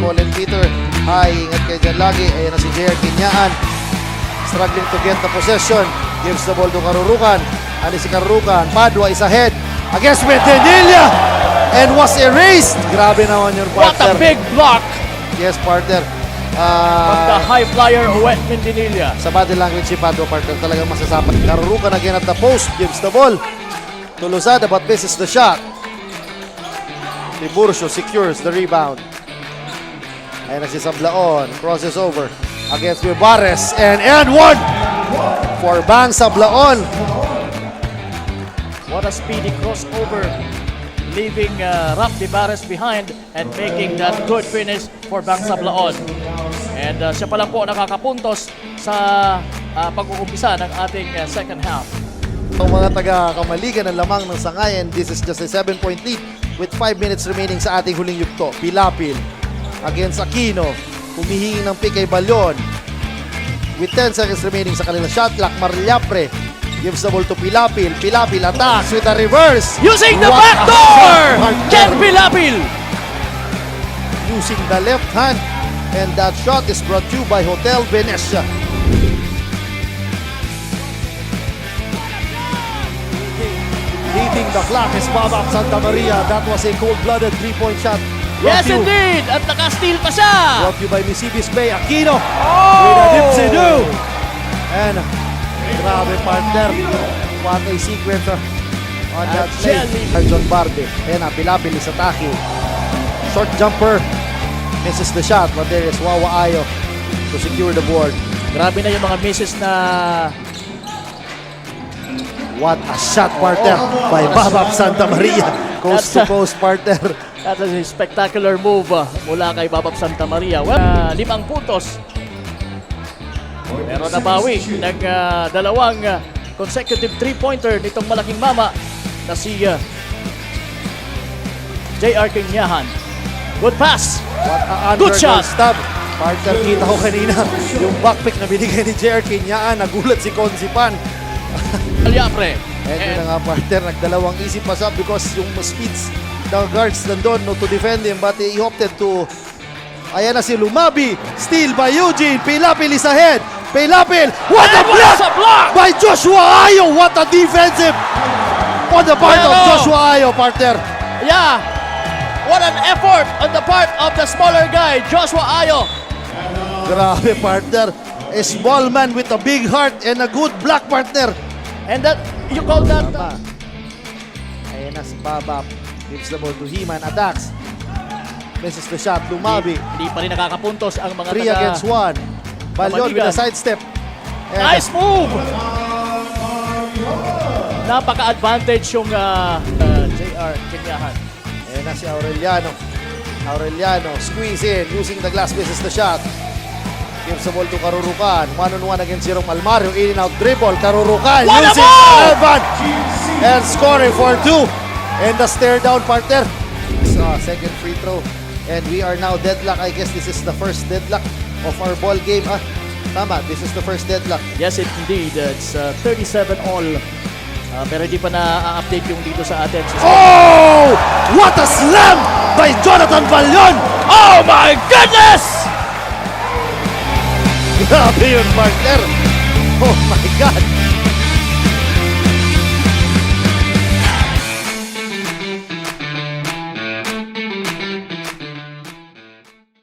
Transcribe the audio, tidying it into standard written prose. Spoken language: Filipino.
Paul and Peter. Hi, ingat kayo dyan lagi. Ayan na si JR Kinyaan. Struggling to get the possession. Gives the ball to Karurukan. Ano si Karurukan? Padua is ahead against Medinilla and was erased. Grabe naman yung partner. What a big block Yes, partner. from the high flyer Wet Medinilla. Sa body language si Padua, partner, talagang masasapat. Karurukan again at the post. Gives the ball to Lozada but misses the shot. Tiburcio secures the rebound. Ayan na si Sablaon. Crosses over against Vivares. And one for Bang Sablaon. What a speedy crossover, leaving Rap Vivares behind and making that good finish for Bang Sablaon. And siya pa lang po nakakapuntos sa pag-uumpisa ng ating second half. Ang mga taga-kamaligan ng lamang ng Sangay, and this is just a 7-point lead with 5 minutes remaining sa ating huling yugto. Pilapil against Aquino. Humihingi ng pick kay Balyon. With 10 seconds remaining sa kanilang shot clock, Marliapre gives the ball to Pilapil. Pilapil attacks with a reverse. Using the back door! Ken Pilapil! Using the left hand. And that shot is brought to you by Hotel Venecia. Leading the clock is Babak Santa Maria. That was a cold-blooded 3-point shot. Yes, indeed! At naka-steal pa siya! Brought to you by Misibis Bay. Aquino Oh! with a dipsy-do. And grabe, partner. What a sequence on that play. John Barde. Ayan na, Pilapil is attacking. Short jumper. Misses the shot, but there is Wawa Ayo to secure the board. Grabe na yung mga misses na What a shot, partner, by Babak Santa Maria. Coast to coast, partner. that is a spectacular move mula kay Babak Santa Maria. Well, 5 puntos. Pero nabawi ng dalawang consecutive 3-pointer nitong malaking mama na si JR Kinyahan. Good pass. What a Good shot. Stab. Partner, kita ko kanina yung backpick na binigay ni JR Kinyaan. Nagulat si Consipan. Aliapre. And yun na nga, partner, nagdalawang isip pa siya because yung speeds ng guards nandun no, to defend him, but he opted to. Ayan na si Lumabi. Steal by Eugene. Pilapil is ahead. Pilapil. What a block by Joshua Ayo. What a defensive on the part of Joshua Ayo, partner. Yeah. What an effort on the part of the smaller guy, Joshua Ayo. Grabe, partner. A small man with a big heart and a good block, partner. And that, you call that? Ayan na si Babap. Gives the ball to Himan. Attacks. Misses the shot. Lumabi. Hindi pa rin nakakapuntos ang mga 3 against 1. Balyon with a sidestep. And nice move! Napaka-advantage yung JR Kinyahan. ayan na si Aureliano. Aureliano squeeze in using the glass, misses the shot. Gives the ball to Karurukan. 1-on-1 against Jerome Almario. In and out dribble. Karurukan What a using ball! the elbow and scoring for 2. And the stare down, partner. So, second free throw. And we are now deadlock. I guess this is the first deadlock of our ball game. Tama, this is the first deadlock. Yes, indeed. It's 37 all. Pero hindi pa na-update yung dito sa atin. Oh! What a slam by Jonathan Balyon! Oh my goodness! Grabe yun, partner. Oh my God.